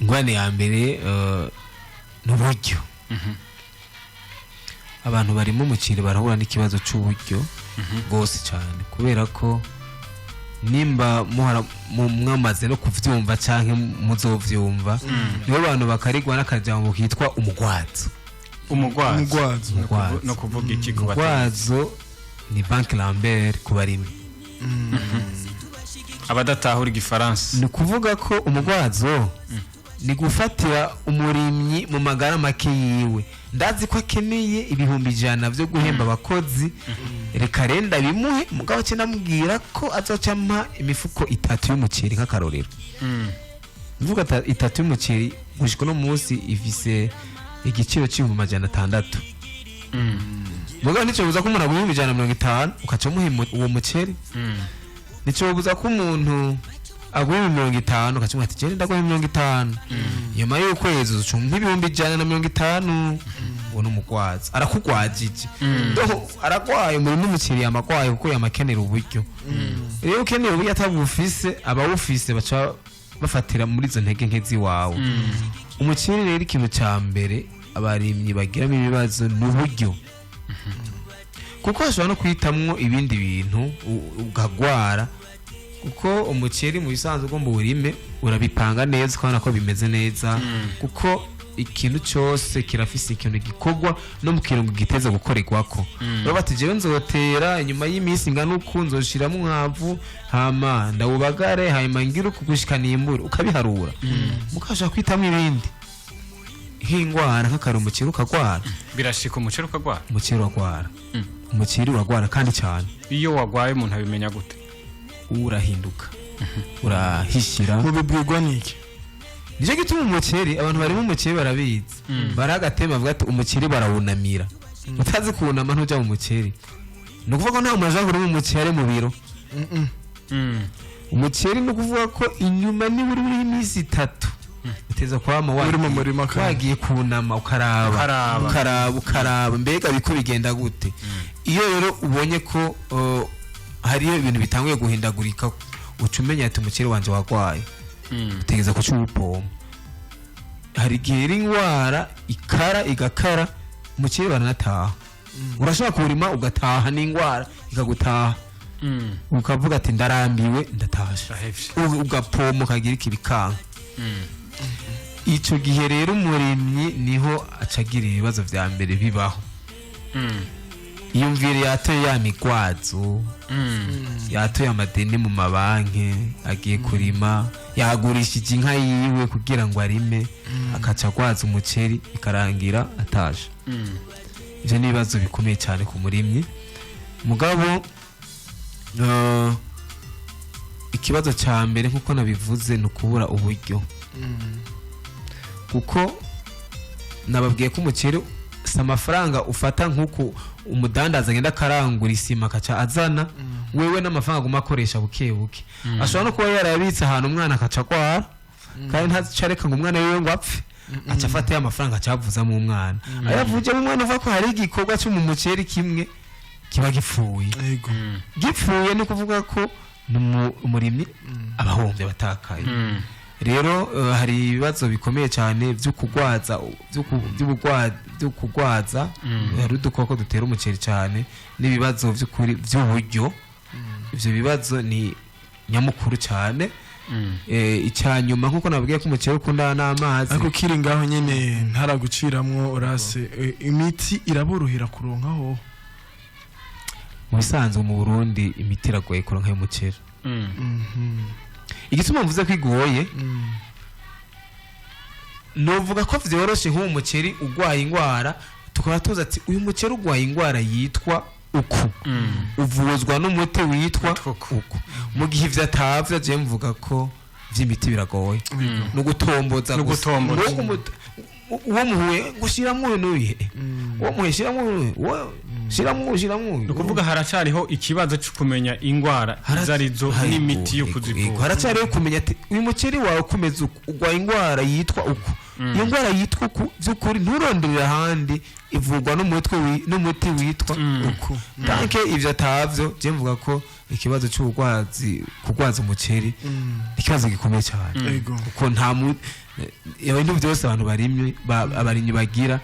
ingwane ya mbere n'uburyo abantu bari mu muciri barahura n'ikibazo cy'uburyo rwose cyane kubera ko nimba mwamaze no kuvyumva canke muzovyumva nibo abantu bakarigwa n'akajambo kitwa umugwazo no kuvuga iki ku umugwazo ni banque Lambert ku barimi abadatahura igifaransa ni kuvuga ko umugwazo ni gufatira umurimyi mu magara make yiwe ndazi ko akeneye ibihumbi 100 byo guhemba abakozi reka renda bimuhe mugabo cyo namubwira ko azocampa imifuko 3 y'umuceri nk'akarorero mvuga 3 y'umuceri gushika no munsi ifise igiciro cy'ibihumbi 600 mugabo nico buza ko umuntu agumye 150 ukaca muhe uwo muceri nico buza ko umuntu agumye 50 ukaca ati je ndagumye 50 nyuma y'ukwezi ucumba ibihumbi 150 ngo n'umugwaza arakugwajije ndo aragwaye muri n'umuceri amagwaye kuko yamakenera uburyo rero ukeneye uburyo atabufise abawufise baca bafatira muri izo ntege nkezi wawe umuceri rero ikintu cya mbere abarimyi bagiramo ibibazo n'uburyo kuko ashobora no kwitamwo ibindi bintu ugagwara kuko umuceri mu bisanzwe ugomba urime urabipanga neza ukabona ko bimeze neza kuko ikintu cyose kirafise ikintu gikorwa no mu kirungo giteza gukorerwako rero bati jewe nzotera inyuma y'iminsi ngana uku nzoshiramo umwavu hama ndawubagare hanyuma ngira ukugushika nimbure ukabiharura mukashaka kwitamo ibindi nk'ingwara nk'akarumuceri ukagwara birashika umuceri ukagwara umuceri uragwara umuceri uragwara kandi cyane iyo wagwaye umuntu abimenya gute urahinduka urahishira mubibwirwa niki Nije gituma umuceri abantu bari mu muceri barabizi baragatema avuga ati umuceri barawunamira utazi kunama ntuja mu muceri nukuvuga ko nta umaje kuri mu muceri mu biro umuceri nukuvuga ko inyuma ni buri iminsi 3 uteza kwama wagiye kunama ukaraba mbega biko bigenda gute iyo rero ubonye ko hariyo ibintu bitanguye guhindagurika ucumenya ati umuceri wanje wagwaye utegeza ko cy'ubupoma hari gihe ingwara ikara igakara umuceri baranataha urashaka kurima ugataha n'ingwara ikagutaha ukavuga ati ndarambiwe ndatasha ugapoma ukagira ikibikanga ico gihe rero umurimyi niho acagira ibibazo vya mbere bibaho iyumvire yatoye ya migwazo yatoye amadeni mu mabanki agiye kurima yagurishije inka yiwe kugira ngo arime akaca agwaza umuceri ikarangira atasha ivyo ni ibibazo bikomeye cyane ku murimyi mugabo ikibazo cya mbere nkuko nabivuze ni ukubura uburyo kuko nababwiye ko umuceri si amafaranga ufata nk'uko umudandaza agenda akarangura isima akaca azana wewe n'amafaranga aguma akoresha buke buke ashobora no kuba yarabitse ahantu umwana akaca agwara kandi ntazicareka ngo umwana wiwe ngo apfe aca afata ya mafaranga acavuzamo umwana ayavuye mu mwana uva ko hari igikorwa cyo mu muceri kimwe kiba gipfuye gipfuye ni kuvuga ko umurimyi abahombye batakaye rero hari ibibazo bikomeye cyane byo kugwaza byo kugwaza hari udukoko dutera umuceri cyane n'ibibazo by'ukuri by'uburyo ivyo bibazo ni nyamukuru cyane icyanyuma nkuko nabwiye ko umuceri ukunda n'amazi ariko kiri ngaho nyene ntaraguciramwo orase imiti iraborohera kuronkaho mu bisanzwe mu Burundi imiti iragoye kuronka y'umuceri igituma mvuze ko igoye novuga ko vyoroshe nk'uwo muceri ugwaye ingwara tukaba tuzi ati uyu muceri ugwaye ingwara yitwa uku uvuzwa n'umuti witwa uku mu gihe ivyo atavyo je mvuga ko vy'imiti biragoye no gutomboza uwo muhuye gushiramwo n'uye uwo muhuye shiramwo nukuvuga haracariho ikibazo cyo kumenya ingwara zarizo n'imiti yo kuzivura haracariho kumenya ati uyu muceri wawe kumeza ugwa ingwara yitwa uku iyo ngwara yitwa uku by'ukuri nturonderera ahandi ivurwa n'umuti witwa uku tanke ivyo atavyo je mvuga ko ikibazo kugwaza umuceri ikibazo gikomeye cyane kuko nta ibintu byose abantu barimye abarimye bagira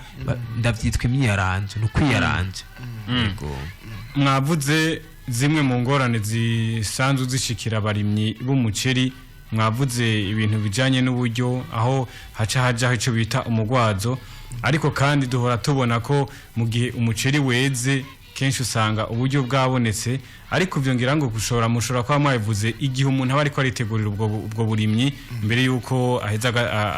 ndavyitwa imyiyaranje no kwiyaranje mwavuze zimwe mu ngorane zisanzwe zishikira abarimyi b'umuceri mwavuze ibintu bijanye n'uburyo aho hajaho ico bita umugwazo ariko kandi duhora tubona ko mu gihe umuceri weze kenshi usanga uburyo bwabonetse ariko vyongera ngo mushobora kwa mwavuze igihe umuntu aba ariko aritegurira ubwo burimyi mbere yuko aheza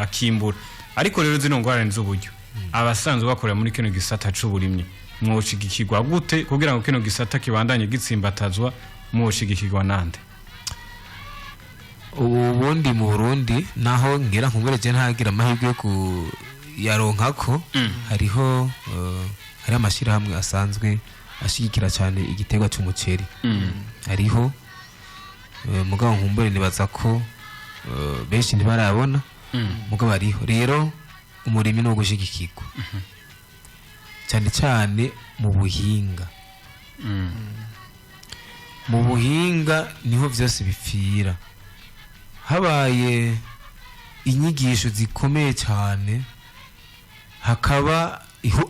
akimbura ariko rero zino ngorane z'uburyo abasanzwe bakorera muri kino gisata c'uburimyi mwoshigikirwa gute kugira ngo kino gisata kibandanye gitsimbatazwa mwoshigikirwa nande ubundi mu Burundi naho ngira nkumbereje ntagira amahirwe yo kuyaronkako hariho hari amashirahamwe asanzwe ashigikira cyane igiterwa cy'umuceri hariho mugabo nkumbere nibaza ko benshi ntibarabona mugabo hariho rero umurimi no gushigikirwa cyane cyane mu buhinga mu buhinga niho byose bipfira habaye inyigisho zikomeye cyane hakaba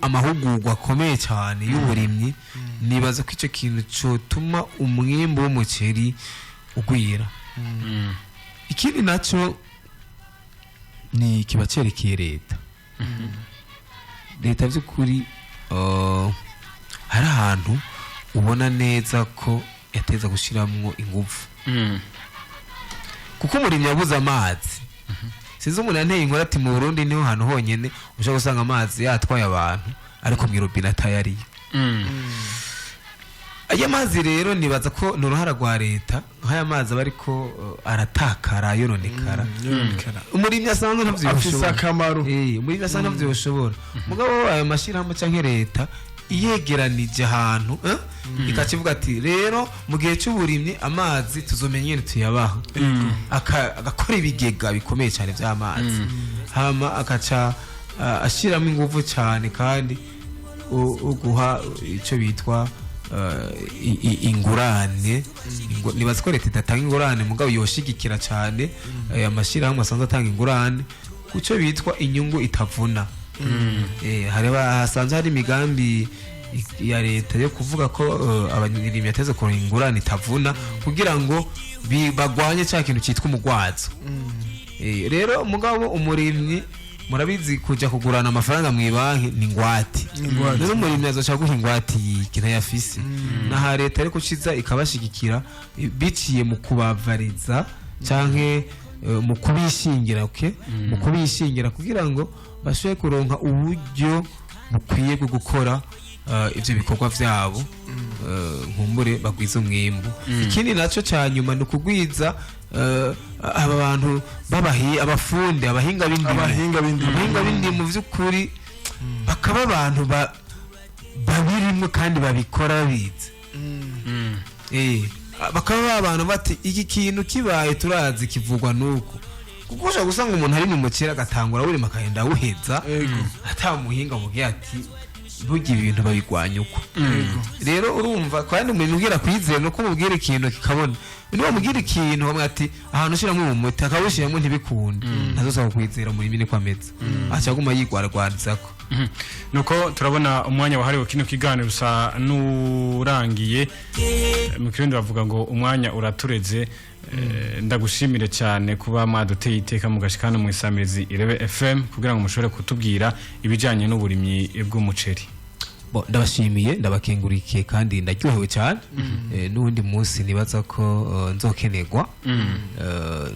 amahugurwa akomeye cyane y'uburimyi nibaza ko icyo kintu cyotuma umwimbo w'umuceri ugwira ikindi nacyo ni kiba cyerekeye leta by'ukuri hari ahantu ubona neza ko yateza gushyiramo ingufu kuko umurimyi yabuze amazi sinzi umuntu yanteye inkora ati mu Burundi niho hantu honyene ushaka gusanga amazi yatwaye abantu ariko mwirobine atayariye aya mazi rero nibaza ko n'uruhara rwa leta nk'aya mazi aba ariko aratakara yononekara umurimyi asanzwe afise akamaro umurimyi asanzwe ntavyoshobora mugabo ayo mashirahamwe canke leta iyegeranije ahantu ikakivuga ati rero mu gihe cy'uburimyi amazi tuzomenya nyene tuyabaha agakora ibigega bikomeye cyane by'amazi hama akaca ashiramo ingufu cyane kandi uguha icyo bitwa ingurane nibaza ko leta idatanga ingurane mugabo yoshigikira cyane amashirahamwe asanzwe atanga ingurane kucyo bitwa inyungu itavuna hasanzwe hari imigambi ya leta yo kuvuga ko abanyirimyi yateze kuronka ingurane itavuna kugira ngo bagwanye cya kintu cyitwa umugwazo rero mugabo umurimyi murabizi kujya kugurana amafaranga mu banki ni ingwate rero umurimyi azoca guha ingwate yiki yafise naha leta ariko ciza ikabashigikira biciye mu kubavariza canke mu kubishingira mu kubishingira kugira ngo bashoboye kuronka uburyo bukwiye bwo gukora ivyo bikorwa vyabo nkumbure bagwiza umwimbu ikindi naco cyanyuma no kugwiza aba bantu babahiye abafundi abahinga bindi mu vy'ukuri bakaba abantu babirimo kandi babikora babizi bakaba abantu bati iki kintu kibaye turazi kivugwa nuko kuko ushaka gusanga umuntu ari mu mukera agatangura burima akagenda awuheza atamuhinga mugihe ati bugi ibintu babigwanya uko rero urumva kandi umubwira kwizera no kumubwira ikintu kikabona niba mubwira ikintu bamwe ati ahantu ushiramo mu muti akawushiramo ntibikunde ntazosaba kwizera muri mine kwameza acaguma yigwaragwarizako nuko turabona umwanya wahariwe kino kiganiro usa nurangiye mu kirundi bavuga ngo umwanya uratureze ndagushimire cyane kuba mwaduteye iteka mugashikana mu isamirizi Irebe FM kugira ngo mushobore kutubwira ibijanye n'uburimyi bw'umuceri ndabashimiye ndabakengurikiye kandi ndaryohewe cyane n'ubundi munsi nibaza ko nzokenerwa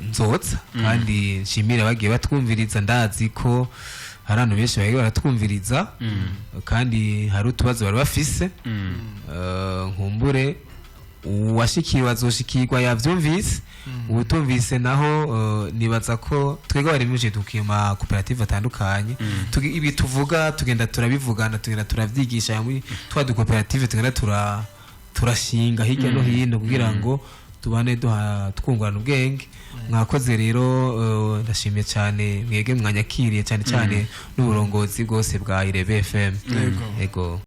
nzotsa kandi nshimire abagiye batwumviriza ndazi ko hari abantu benshi bagiye baratwumviriza kandi hari utubazo bari bafise nkumbure uwashikiwe azoshikirwa yavyumvise ubutumvise naho nibaza ko twega bari muje tukima koperative atandukanye ibi tuvuga tugenda turabivugana tugenda turavyigisha muri twa du koperative tugenda turashinga hirya no hino kugira ngo tubane twungurana ubwenge mwakoze rero ndashimiye cyane mwege mwanyakiriye cyane cyane n'uburongozi bwose bwa Irebe FM yego